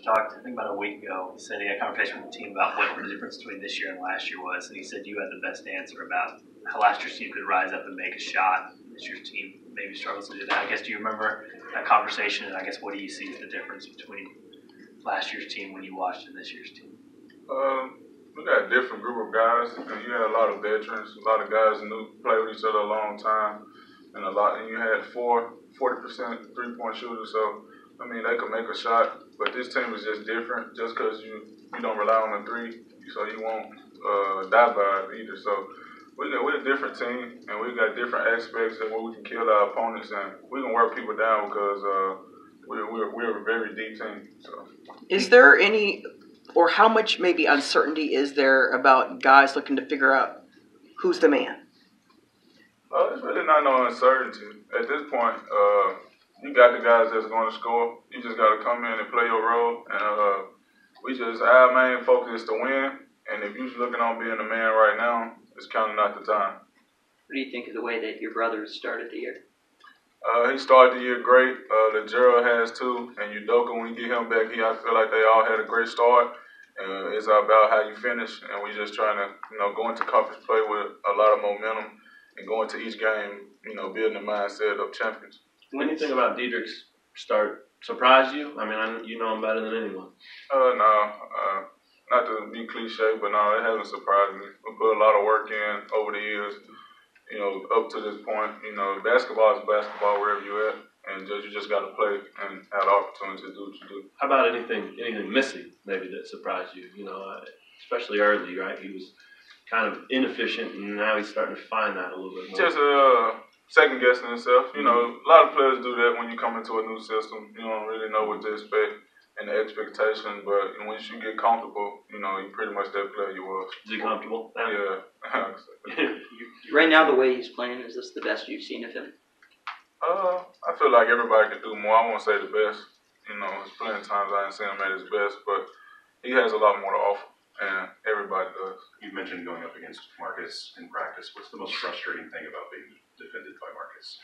talked, I think about a week ago. He said he had a conversation with the team about what the difference between this year and last year was, and he said you had the best answer about how last year's team could rise up and make a shot. This year's team maybe struggles to do that. I guess, do you remember that conversation? And I guess, what do you see as the difference between last year's team when you watched and this year's team? We got a different group of guys, and you had a lot of veterans, a lot of guys who play with each other a long time, and you had 40% three-point shooters. So I mean, they could make a shot, but this team is just different. Just because you don't rely on the three, so you won't die by it either. So we're a different team, and we got different aspects of where we can kill our opponents, and we can work people down because we're a very deep team. So. Is there any, or how much maybe uncertainty is there about guys looking to figure out who's the man? It's really not no uncertainty at this point. You got the guys that's going to score. You just got to come in and play your role. And our main focus is to win. And if you're looking on being the man right now, it's kind of not the time. What do you think of the way that your brothers started the year? He started the year great. Gerald has too. And Udoka, when you get him back, I feel like they all had a great start. It's about how you finish. And we're just trying to, go into conference play with a lot of momentum and go into each game, building the mindset of champions. Anything about Dedric's start surprise you? I mean, you know him better than anyone. No. Not to be cliche, but no, it hasn't surprised me. We put a lot of work in over the years, up to this point. Basketball is basketball wherever you're at, and you just got to play and have the opportunity to do what you do. How about anything missing maybe that surprised you? Especially early, right? He was kind of inefficient, and now he's starting to find that a little bit more. Just second guessing himself. A lot of players do that when you come into a new system. You don't really know what to expect and the expectation, but once you get comfortable, you pretty much that player you was. Is he comfortable? Yeah. Right now, the way he's playing, is this the best you've seen of him? I feel like everybody could do more. I won't say the best. There's plenty of times I ain't seen him at his best, but he has a lot more to offer, and everybody does. You mentioned going up against Marcus in practice. What's the most frustrating thing about being defended by Marcus?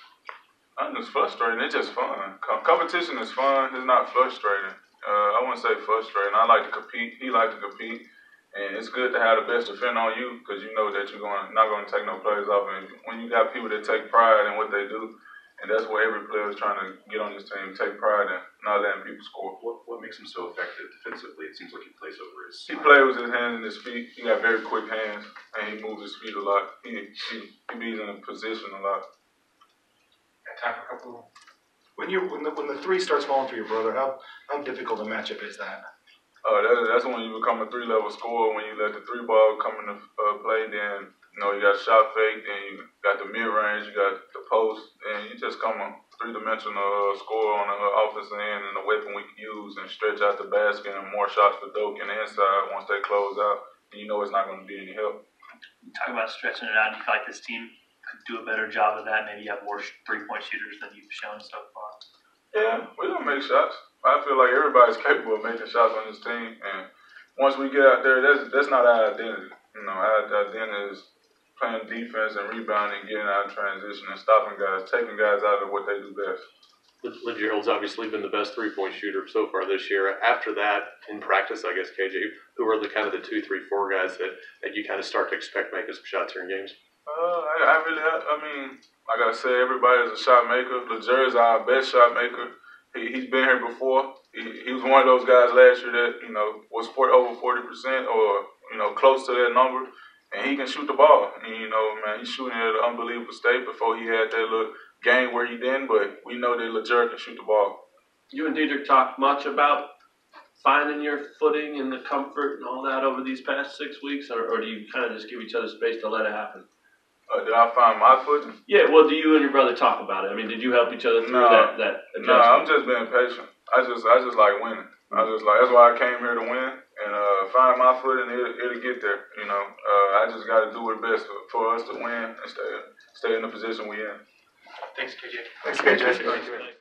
It's frustrating. It's just fun. Competition is fun. It's not frustrating. I wouldn't say frustrating. I like to compete. He likes to compete. And it's good to have the best defender on you because you know that you're not going to take no plays off. And when you got people that take pride in what they do, and that's what every player is trying to get on this team, take pride in not letting people score. What makes him so effective defensively? It seems like he plays over his... He plays with his hands and his feet. He got very quick hands, and he moves his feet a lot. He beats in a position a lot. Attack a couple. When the three starts falling for your brother, how difficult a matchup is that? That's when you become a three-level scorer. When you let the three ball come into play, then you got shot fake, then you got the mid-range, you got the post, and you just come a three-dimensional scorer on the offensive end and a weapon we can use and stretch out the basket and more shots for Doak in the inside once they close out. And it's not going to be any help. You talk about stretching it out. Do you feel like this team could do a better job of that? Maybe you have more three-point shooters than you've shown so far. Yeah, we're going to make shots. I feel like everybody's capable of making shots on this team. And once we get out there, that's not our identity. Our identity is playing defense and rebounding, getting out of transition and stopping guys, taking guys out of what they do best. Gerald's obviously been the best three-point shooter so far this year. After that, in practice, I guess, KJ, who are the kind of the 2, 3, 4 guys that you kind of start to expect making some shots here in games? Like I said, everybody is a shot maker. LeJer is our best shot maker. He's been here before. He was one of those guys last year that, was over 40% or, close to that number. And he can shoot the ball. And, he's shooting at an unbelievable state before he had that little game where he didn't. But we know that LeJer can shoot the ball. You and Dedric talked much about finding your footing and the comfort and all that over these past 6 weeks? Or do you kind of just give each other space to let it happen? Did I find my footing? Yeah, well, do you and your brother talk about it? I mean, did you help each other through that adjustment? No, I'm just being patient. I just like winning. That's why I came here to win and find my footing. It'll get there. I just got to do what's best for us to win and stay in the position we in. Thanks, KJ. Thanks, KJ.